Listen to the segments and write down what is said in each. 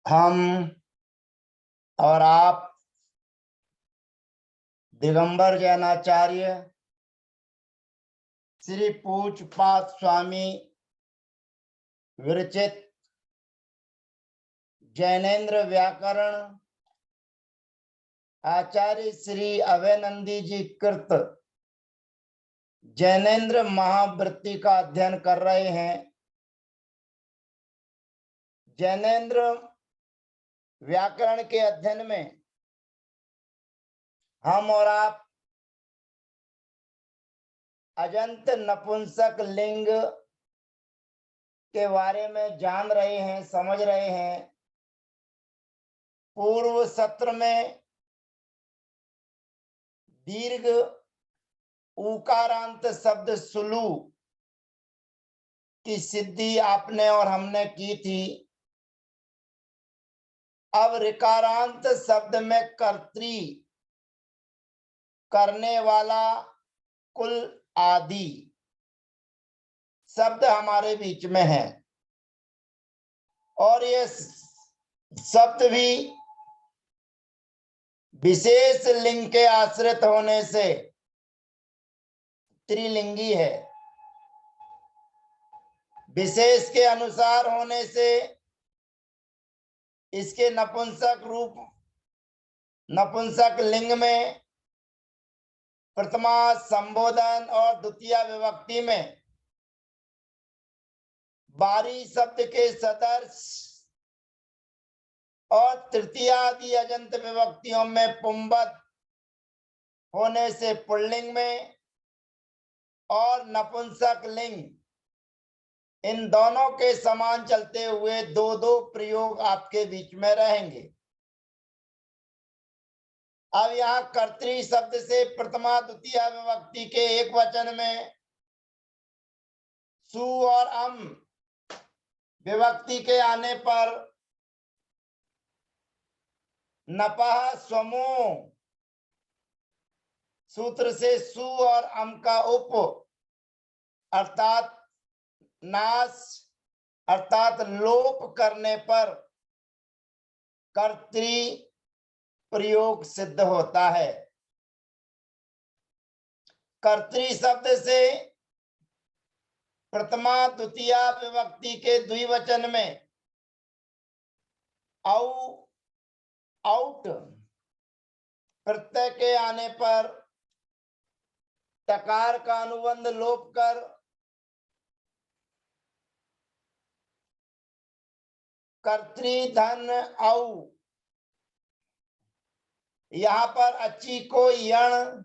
हम और आप दिगंबर जैनाचार्य श्री पूज्यपाद स्वामी विरचित जैनेन्द्र व्याकरण आचार्य श्री अभयनंदी जी कृत जैनेन्द्र महावृत्ति का अध्ययन कर रहे हैं। जैनेन्द्र व्याकरण के अध्ययन में हम और आप अजंत नपुंसक लिंग के बारे में जान रहे हैं, समझ रहे हैं। पूर्व सत्र में दीर्घ उकारांत शब्द सुलू की सिद्धि आपने और हमने की थी। अब ऋकारांत शब्द में कर्त्री करने वाला कुल आदि शब्द हमारे बीच में है और ये शब्द भी विशेष लिंग के आश्रित होने से त्रिलिंगी है। विशेष के अनुसार होने से इसके नपुंसक रूप नपुंसक लिंग में प्रथमा संबोधन और द्वितीय विभक्ति में बारी शब्द के सदर्श और तृतीयादि अजंत विभक्तियों में पुंबद होने से पुल्लिंग में और नपुंसक लिंग इन दोनों के समान चलते हुए दो दो प्रयोग आपके बीच में रहेंगे। अब यहाँ कर्तृ शब्द से प्रथमा द्वितीय विभक्ति के एक वचन में सु और अम विभक्ति के आने पर नपः स्वमो सूत्र से सु और अम का उप अर्थात नाश अर्थात लोप करने पर कर्तृ प्रयोग सिद्ध होता है। कर्तृ शब्द से प्रथमा द्वितीय विभक्ति के द्विवचन में औ आउट प्रत्यय के आने पर तकार का अनुबंध लोप कर कर्तृधन औ यहाँ पर अच्छी को यण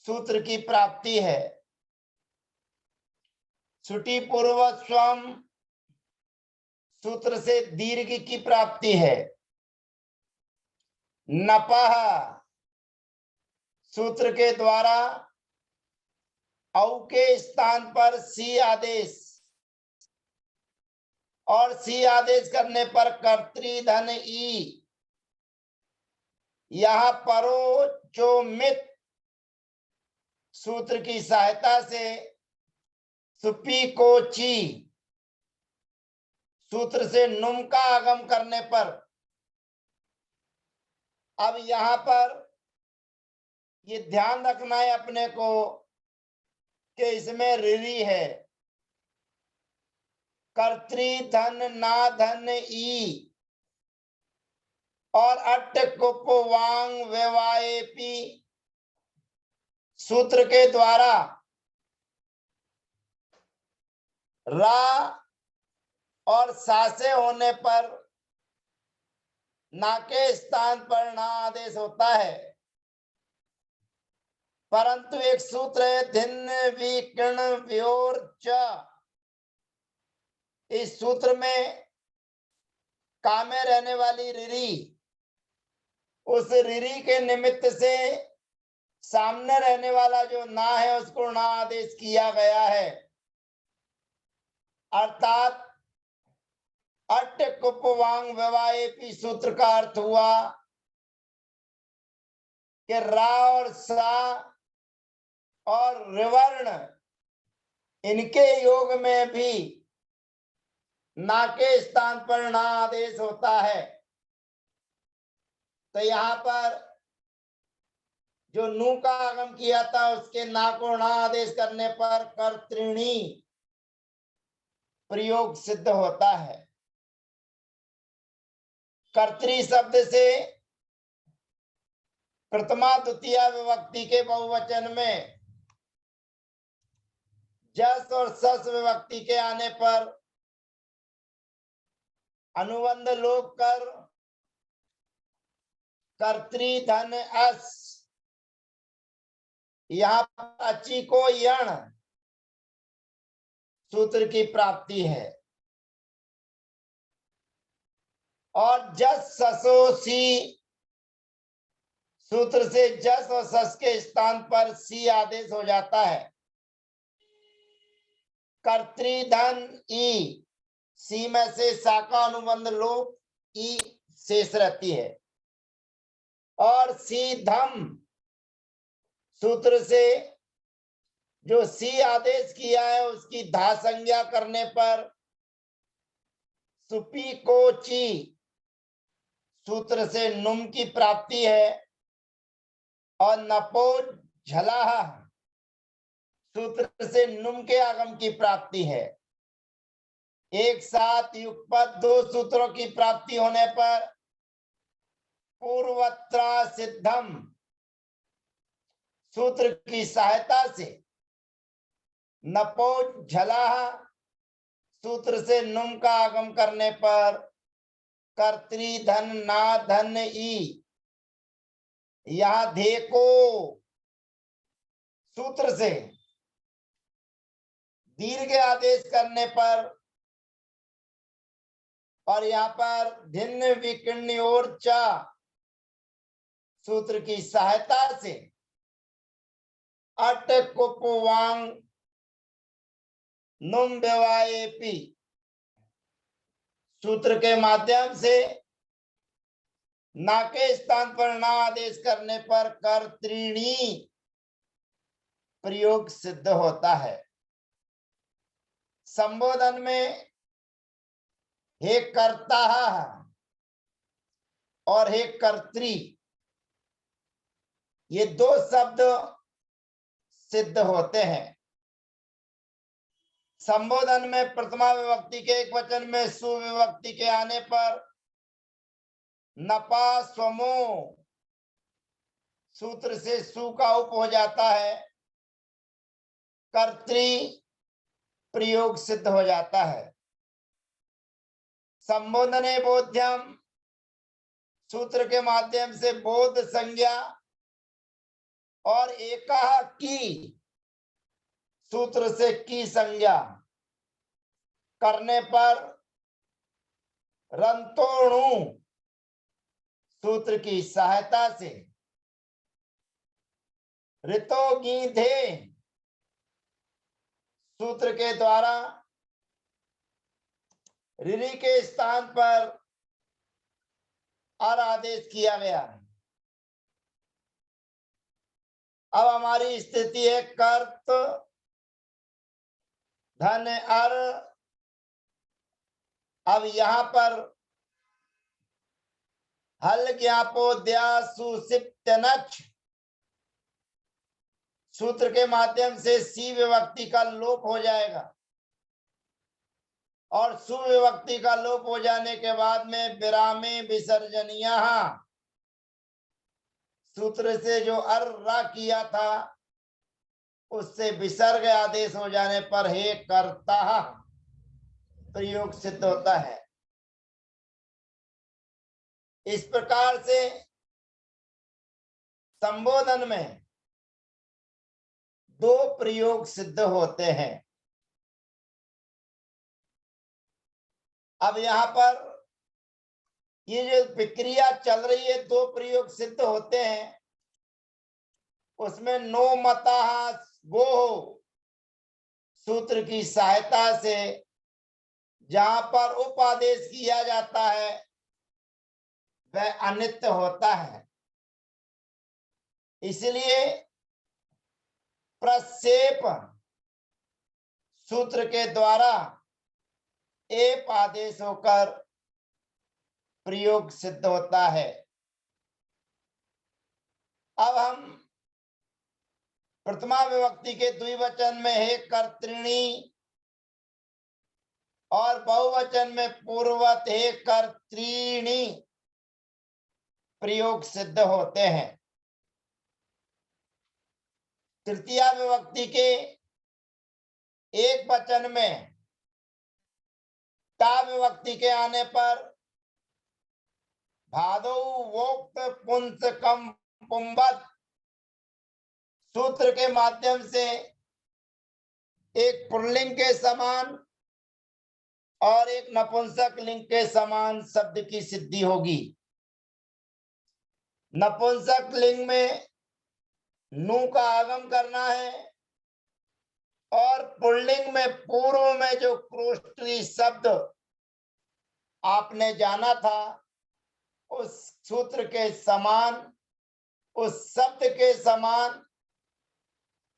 सूत्र की प्राप्ति है। छुटी पूर्व स्वम सूत्र से दीर्घ की प्राप्ति है। नपः सूत्र के द्वारा औ के स्थान पर सी आदेश और सी आदेश करने पर कर्तृधन ई यहाँ परोचोमित सूत्र की सहायता से सुपी को ची सूत्र से नुम का आगम करने पर अब यहाँ पर ये ध्यान रखना है अपने को कि इसमें ऋरी है। कर्तृधन ना धन ई और अट कुप वांग व्यवाएपी सूत्र के द्वारा रा और सासे होने पर ना के स्थान पर ना आदेश होता है, परंतु एक सूत्र है धिन विकिण व्योर च। इस सूत्र में का में रहने वाली ऋरी उस ऋरी के निमित्त से सामने रहने वाला जो ना है उसको ना आदेश किया गया है। अर्थात अट कुपवांग व्यवाएपी सूत्र का अर्थ हुआ कि रा और सा और रिवर्ण इनके योग में भी ना के स्थान पर ना आदेश होता है। तो यहाँ पर जो नु का आगम किया था उसके ना को ना आदेश करने पर कर्तृणी प्रयोग सिद्ध होता है। कर्तृ शब्द से प्रथमा द्वितीय विभक्ति के बहुवचन में जस और सस विभक्ति के आने पर अनुबंध लोप कर कर्तृ धन अस, यहाँ अची को यण सूत्र की प्राप्ति है। और जस ससो सी सूत्र से जस और सस के स्थान पर सी आदेश हो जाता है। कर्तृधन ई, सी में से सा का अनुबंध लोप ई शेष रहती है। और सी धम सूत्र से जो सी आदेश किया है उसकी धा संज्ञा करने पर सुपी को ची सूत्र से नुम की प्राप्ति है। और नपो झला सूत्र से नुम के आगम की प्राप्ति है। एक साथ युगपद दो सूत्रों की प्राप्ति होने पर पूर्वत्र सिद्धम सूत्र की सहायता से नपो झला सूत्र से नुम का आगम करने पर कर्तृ धन ना धन ई, यहाँ देखो सूत्र से दीर्घ आदेश करने पर और यहाँ पर भिन्न विकीर्ण और चा सूत्र की सहायता से अट कुपवांग नुम व्यवाएपी सूत्र के माध्यम से ना के स्थान पर ना आदेश करने पर कर्तृणी प्रयोग सिद्ध होता है। संबोधन में हे कर्ता और हे कर्त्री ये दो शब्द सिद्ध होते हैं। संबोधन में प्रथमा विभक्ति के एक वचन में सुविभक्ति के आने पर नपा स्वमो सूत्र से सु का उप हो जाता है। कर्तृ प्रयोग सिद्ध हो जाता है। संबोधने बोध्यम सूत्र के माध्यम से बोध संज्ञा और एकाह की सूत्र से की संज्ञा करने पर रंतोणु सूत्र की सहायता से ऋतो गीधे सूत्र के द्वारा ऋरी के स्थान पर अर आदेश किया गया। अब हमारी स्थिति है कर्त धन अर। अब यहाँ पर हल ज्ञापो द्या सुसिप्तनच सूत्र के माध्यम से सी विभक्ति का लोप हो जाएगा और सुविभक्ति का लोप हो जाने के बाद में विरामे विसर्जनीय सूत्र से जो अर रा किया था उससे विसर्ग आदेश हो जाने पर हे कर्ता प्रयोग सिद्ध होता है। इस प्रकार से संबोधन में दो प्रयोग सिद्ध होते हैं। अब यहाँ पर ये जो प्रक्रिया चल रही है दो प्रयोग सिद्ध होते हैं उसमें नो मता वो सूत्र की सहायता से जहां पर उपादेश किया जाता है वह अनित्य होता है। इसलिए प्रक्षेप सूत्र के द्वारा एप आदेश होकर प्रयोग सिद्ध होता है। अब हम प्रथमा विभक्ति के द्विवचन में हे कर्तृणी और बहुवचन में पूर्ववत हे कर्तृणी प्रयोग सिद्ध होते हैं। तृतीया विभक्ति के एक वचन में ता विभक्ति के आने पर भादौ वोक्त पुंसकम पुंबत सूत्र के माध्यम से एक पुल्लिंग के समान और एक नपुंसक लिंग के समान शब्द की सिद्धि होगी। नपुंसक लिंग में नु का आगम करना है और पुल्लिंग में पूर्व में जो क्रोष्टी शब्द आपने जाना था उस सूत्र के समान, उस शब्द के समान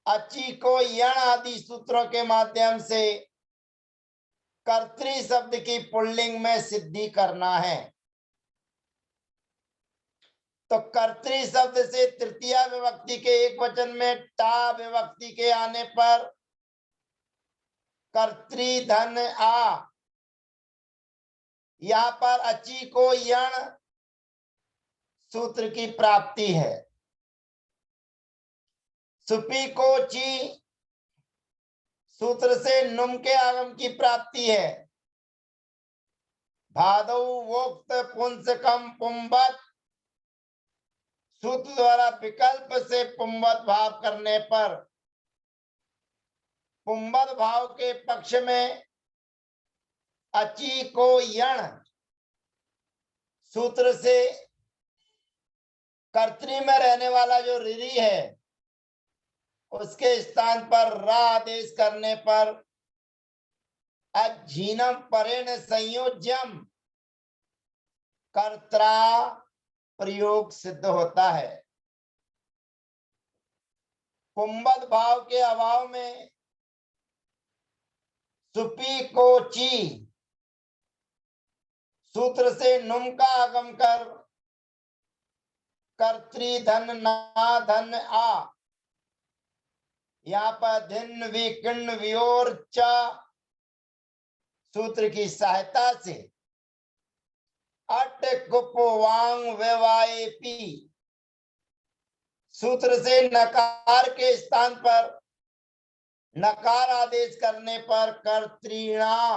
अची को यण आदि सूत्रों के माध्यम से कर्तृ शब्द की पुल्लिंग में सिद्धि करना है। तो कर्तृ शब्द से तृतीया विभक्ति के एक वचन में टा विभक्ति के आने पर कर्तृ धन आ, यहाँ पर अची को यण सूत्र की प्राप्ति है। सुपी को ची सूत्र से नुम के आगम की प्राप्ति है। भादौ वोक्त पुंसकम पुंबत सूत्र द्वारा विकल्प से पुंबत भाव करने पर पुंबत भाव के पक्ष में अची को यण सूत्र से कर्तरी में रहने वाला जो रिरी है उसके स्थान पर रा आदेश करने पर अझीनम परेण संयोज्यम कर्त्रा प्रयोग सिद्ध होता है। पुंबत भाव के अभाव में सुपी को ची सूत्र से नुम का आगम कर कर्तृ धन ना धन आ, यहाँ पर धिन विकिण वियोर चा सूत्र की सहायता से अट कुप वांग व्यवाय पी सूत्र से नकार के स्थान पर नकार आदेश करने पर कर्तृणा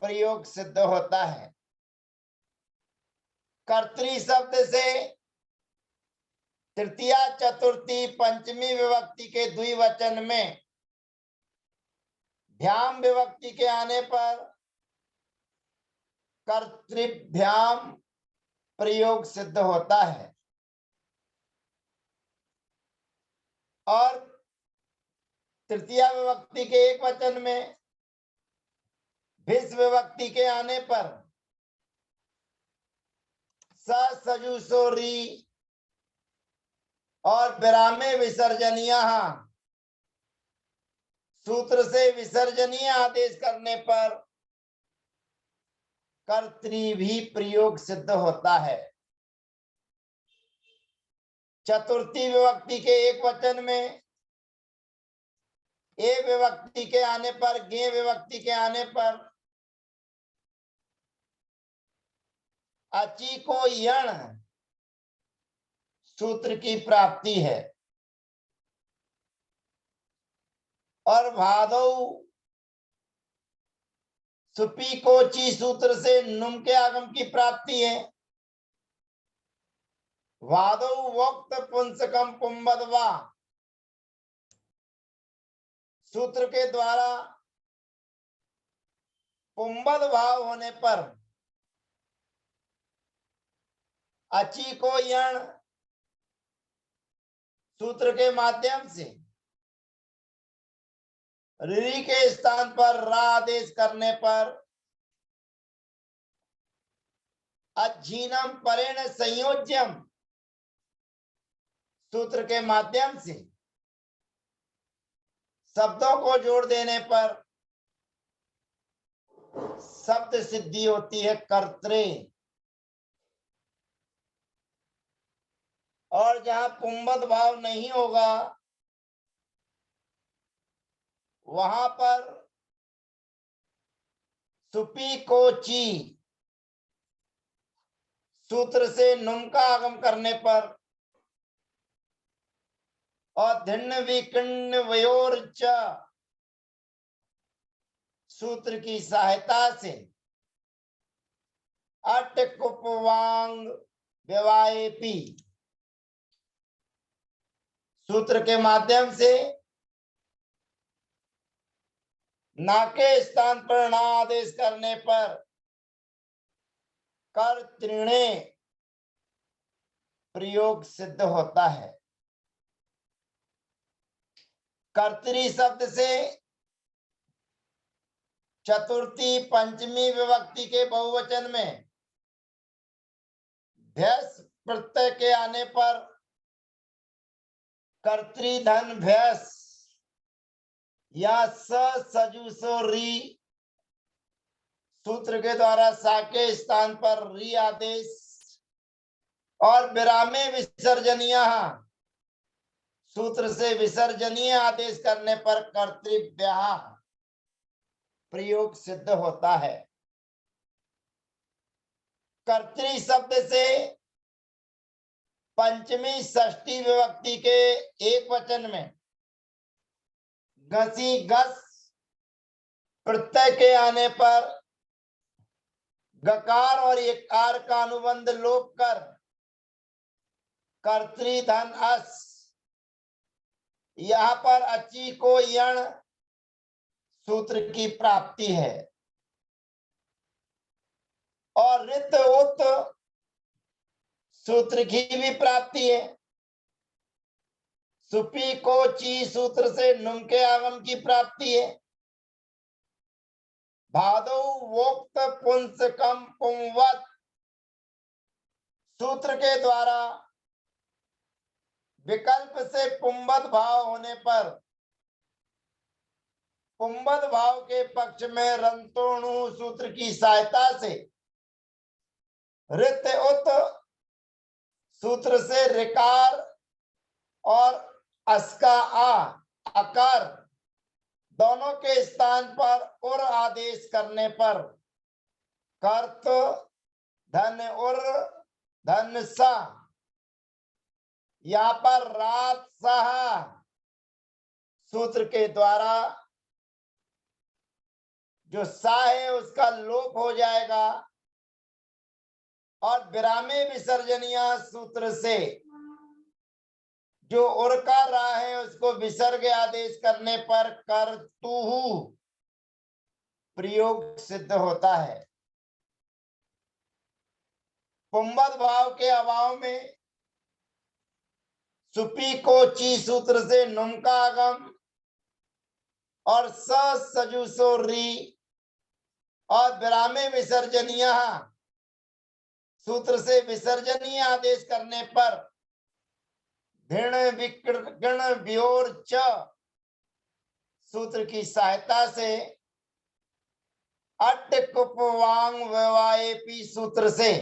प्रयोग सिद्ध होता है। कर्तृ शब्द से तृतीया चतुर्थी पंचमी विभक्ति के द्विवचन में भ्याम विभक्ति के आने पर कर्तृभ्याम प्रयोग सिद्ध होता है और तृतीया विभक्ति के एक वचन में भिस विभक्ति के आने पर सजुसोरी और विरामे विसर्जनीय सूत्र से विसर्जनीय आदेश करने पर कर्तृ भी प्रयोग सिद्ध होता है। चतुर्थी विभक्ति के एक वचन में ए विभक्ति के आने पर गे विभक्ति के आने पर अची को यण सूत्र की प्राप्ति है और भादौ सुपी को ची सूत्र से नुम के आगम की प्राप्ति है। वादौ वक्त पुंसकम पुंबदवा सूत्र के द्वारा पुंबद भाव होने पर अची को यण सूत्र के माध्यम से ऋ के स्थान पर रा आदेश करने पर अझीनम परेण संयोज्यम सूत्र के माध्यम से शब्दों को जोड़ देने पर शब्द सिद्धि होती है कर्तृ। और जहां पुंबद भाव नहीं होगा वहां पर सुपी को ची सूत्र से नुम का आगम करने पर और धिन्न विकिन्न वयोर्च सूत्र की सहायता से अट कुपवांग व्यवायपी सूत्र के माध्यम से ना के स्थान पर ना आदेश करने पर कर्तृणे प्रयोग सिद्ध होता है। कर्तरी शब्द से चतुर्थी पंचमी विभक्ति के बहुवचन में भैंस प्रत्यय के आने पर कर्तृधन भैंस या सजुसो री सूत्र के द्वारा सा के स्थान पर री आदेश और विरामे विसर्जनीय सूत्र से विसर्जनीय आदेश करने पर कर्तृव्य प्रयोग सिद्ध होता है। कर्तृ शब्द से पंचमी षष्ठी विभक्ति के एक वचन में घसी घस प्रत्यय के आने पर गकार और यकार का अनुबंध लोप कर कर्तृधन अस यहाँ पर अची को यण सूत्र की प्राप्ति है और रित उत सूत्र की भी प्राप्ति है। सुपी को ची सूत्र से नुम के आगम की प्राप्ति है। भादो वोक्त पुंसकम पुंवत सूत्र के द्वारा विकल्प से पुंबद भाव होने पर पुंबद भाव के पक्ष में रंतोणु सूत्र की सहायता से रित उत सूत्र से ऋकार और अस्का आ अकार दोनों के स्थान पर उर आदेश करने पर कर्त धन उर धन सा यहाँ पर रात सहा सूत्र के द्वारा जो सा है उसका लोप हो जाएगा और विरामे विसर्जनीय सूत्र से जो उर का रा है उसको विसर्ग आदेश करने पर कर्तुहु प्रयोग सिद्ध होता है। पुंबद भाव के अभाव में सुपी को ची सूत्र से नुम का आगम और सजुसो री और विरामे विसर्जनीय सूत्र से विसर्जनीय आदेश करने पर धिण विकर्ण व्योर च सूत्र की सहायता से अट कुपवांग व्यवायपी सूत्र से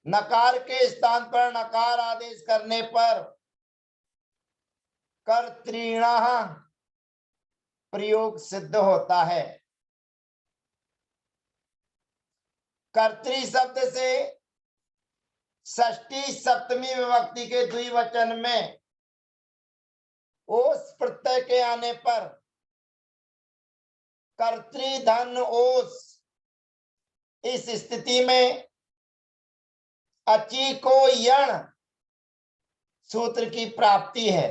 नकार के स्थान पर नकार आदेश करने पर कर्तृण प्रयोग सिद्ध होता है। कर्तृ शब्द से षष्ठी सप्तमी विभक्ति के द्विवचन में ओस प्रत्यय के आने पर कर्तृधन ओस इस स्थिति में अची को यण सूत्र की प्राप्ति है।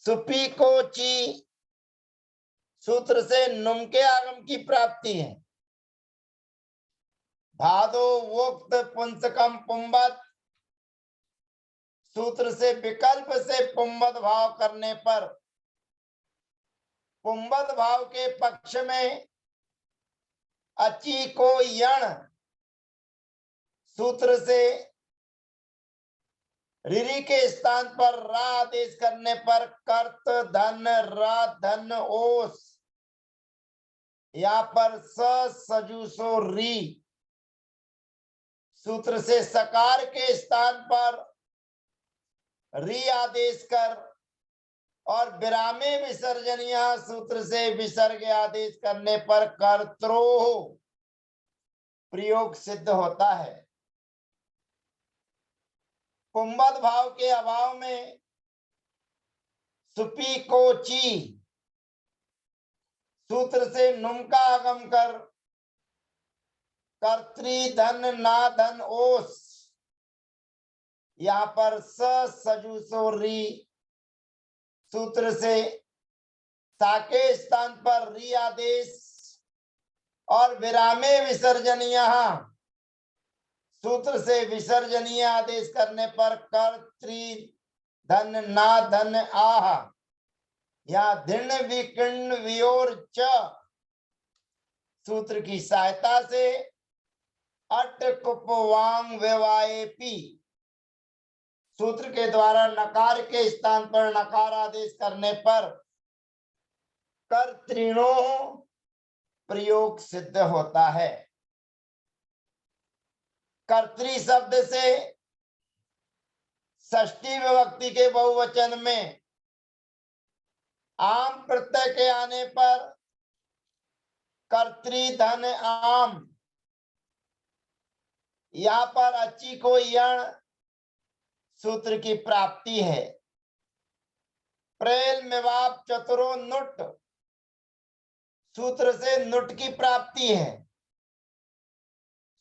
सुपी को ची सूत्र से नुम के आगम की प्राप्ति है। भादो वोक्त पुंसकम पुंबत सूत्र से विकल्प से पुंबद भाव करने पर पुंबद भाव के पक्ष में अची को यण सूत्र से रिरी के स्थान पर रा आदेश करने पर कर्त धन रा धन ओस यहाँ पर सजुसो री सूत्र से सकार के स्थान पर री आदेश कर और विरामे विसर्जन यहाँ सूत्र से विसर्ग आदेश करने पर कर्त्रोह प्रयोग सिद्ध होता है। पुंबद भाव के अभाव में सुपी को ची सूत्र से नुम का आगम कर कर्त्री धन ना धन ओस यहाँ पर सजुसो री सूत्र से सा के स्थान पर री आदेश और विरामे विसर्जन यहाँ सूत्र से विसर्जनीय आदेश करने पर कर्त्री धन ना धन आह या धिण विकीर्ण वियोर च सूत्र की सहायता से अट कुपवांग व्यवाये पी सूत्र के द्वारा नकार के स्थान पर नकार आदेश करने पर कर्तृणो प्रयोग सिद्ध होता है। कर्तृ शब्द से षष्ठी विभक्ति के बहुवचन में आम प्रत्यय के आने पर कर्तृ धन आम यहाँ पर अच्छी को यण सूत्र की प्राप्ति है। प्रेल मेवाप चतुरो नुट सूत्र से नुट की प्राप्ति है।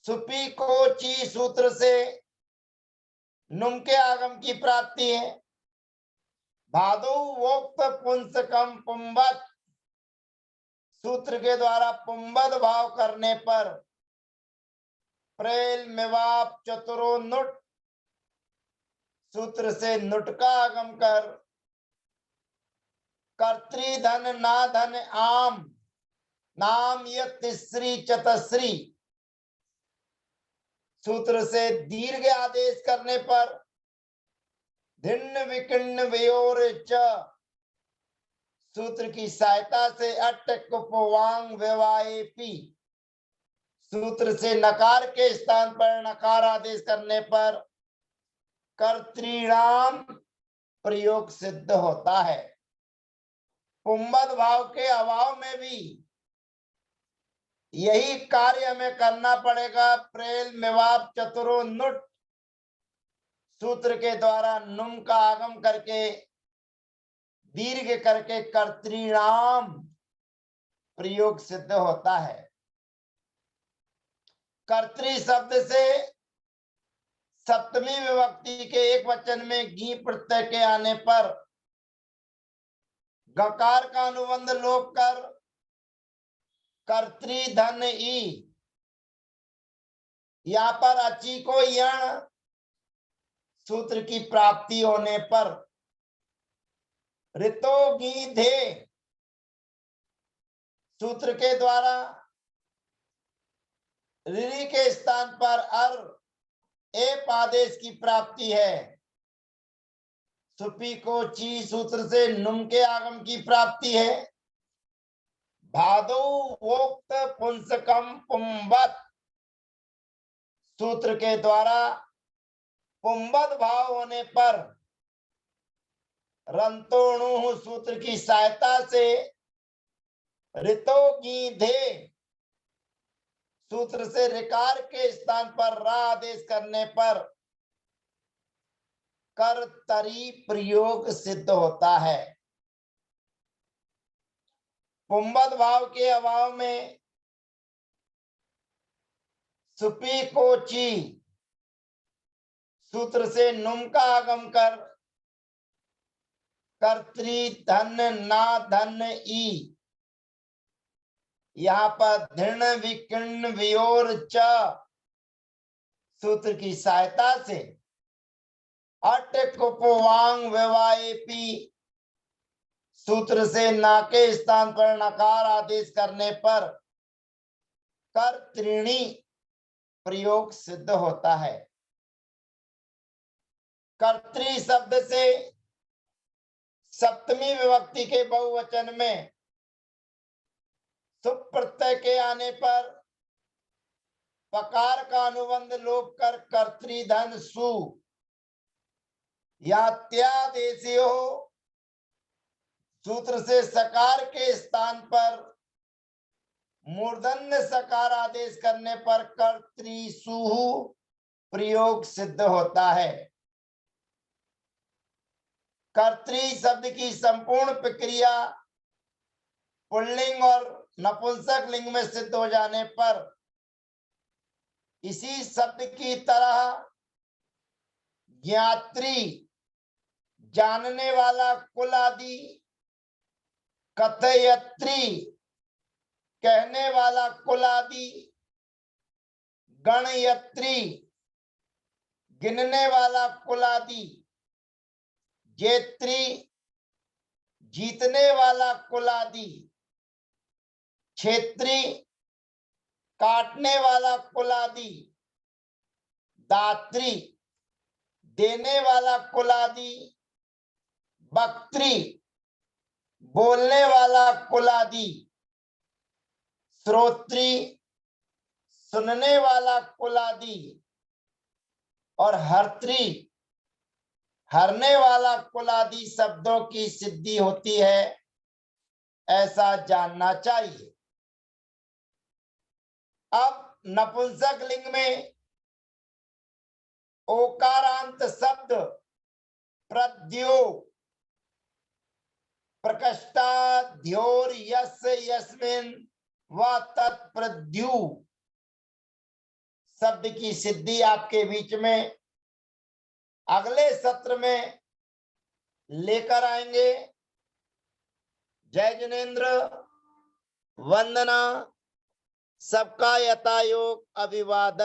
सुपी को ची सूत्र से नुम के आगम की प्राप्ति है। भादो वोक्त पुंसकम पुंबत सूत्र के द्वारा पुंबद भाव करने पर प्रेल मेवाप चतुरो नुट सूत्र से नुट का आगम कर कर्तृ धन ना धन आम नाम य तिसरी चतश्री सूत्र से दीर्घ आदेश करने पर धिन्न विकीर्ण व्योर च सूत्र की सहायता से अट कुपवांग व्यवाये पी सूत्र से नकार के स्थान पर नकार आदेश करने पर कर्तृणाम प्रयोग सिद्ध होता है। पुंबद भाव के अभाव में भी यही कार्य हमें करना पड़ेगा। प्रेल मेवाप चतुरो नुट सूत्र के द्वारा नुम का आगम करके दीर्घ करके कर्तृणाम प्रयोग सिद्ध होता है। कर्तृ शब्द से सप्तमी विभक्ति के एक वचन में गी प्रत्यय के आने पर गकार का अनुबंध लोप कर कर्तृ धन ई यहाँ पर अची को यण सूत्र की प्राप्ति होने पर ऋतो गी धे सूत्र के द्वारा ऋ के स्थान पर अर एप आदेश की प्राप्ति है। सुपी को ची सूत्र से नुम के आगम की प्राप्ति है। भादो वोक्त पुंसकम पुंबत सूत्र के द्वारा पुंबद भाव होने पर रंतोणु सूत्र की सहायता से ऋतो की धे सूत्र से ऋकार के स्थान पर रा आदेश करने पर कर्तरी प्रयोग सिद्ध होता है। पुंबद भाव के अभाव में सुपी को ची सूत्र से नुम का आगम कर कर्तृ धन ना धन ई यहाँ पर धृण विकीर्ण व्योर च सूत्र की सहायता से अट कुपवांग व्यवाये पी सूत्र से ना के स्थान पर नकार आदेश करने पर कर्तृणी प्रयोग सिद्ध होता है। कर्तृ शब्द से सप्तमी विभक्ति के बहुवचन में सुप प्रत्यय के आने पर पकार का अनुबंध लोप कर कर्तृधन सु या त्यादेशी हो। सूत्र से सकार के स्थान पर मूर्धन्य सकार आदेश करने पर कर्तृसु प्रयोग सिद्ध होता है। कर्तृ शब्द की संपूर्ण प्रक्रिया पुल्लिंग और नपुंसक लिंग में सिद्ध हो जाने पर इसी शब्द की तरह ज्ञात्री जानने वाला कुल आदि, कथयत्री कहने वाला कुल आदि, गणयत्री गिनने वाला कुल आदि, जेत्री जीतने वाला कुल आदि, क्षेत्री काटने वाला कुल आदि, दात्री देने वाला कुल आदि, वक्त्री बोलने वाला कुल आदि, श्रोत्री सुनने वाला कुल आदि और हर्त्री हरने वाला कुल आदि शब्दों की सिद्धि होती है, ऐसा जानना चाहिए। अब नपुंसक लिंग में ओकारांत शब्द प्रद्यो प्रकृष्टाध्योर यस्य यस्मिन् व तत्प्रद्यु शब्द की सिद्धि आपके बीच में अगले सत्र में लेकर आएंगे। जय जिनेन्द्र, वंदना, सबका यथायोग अभिवादन।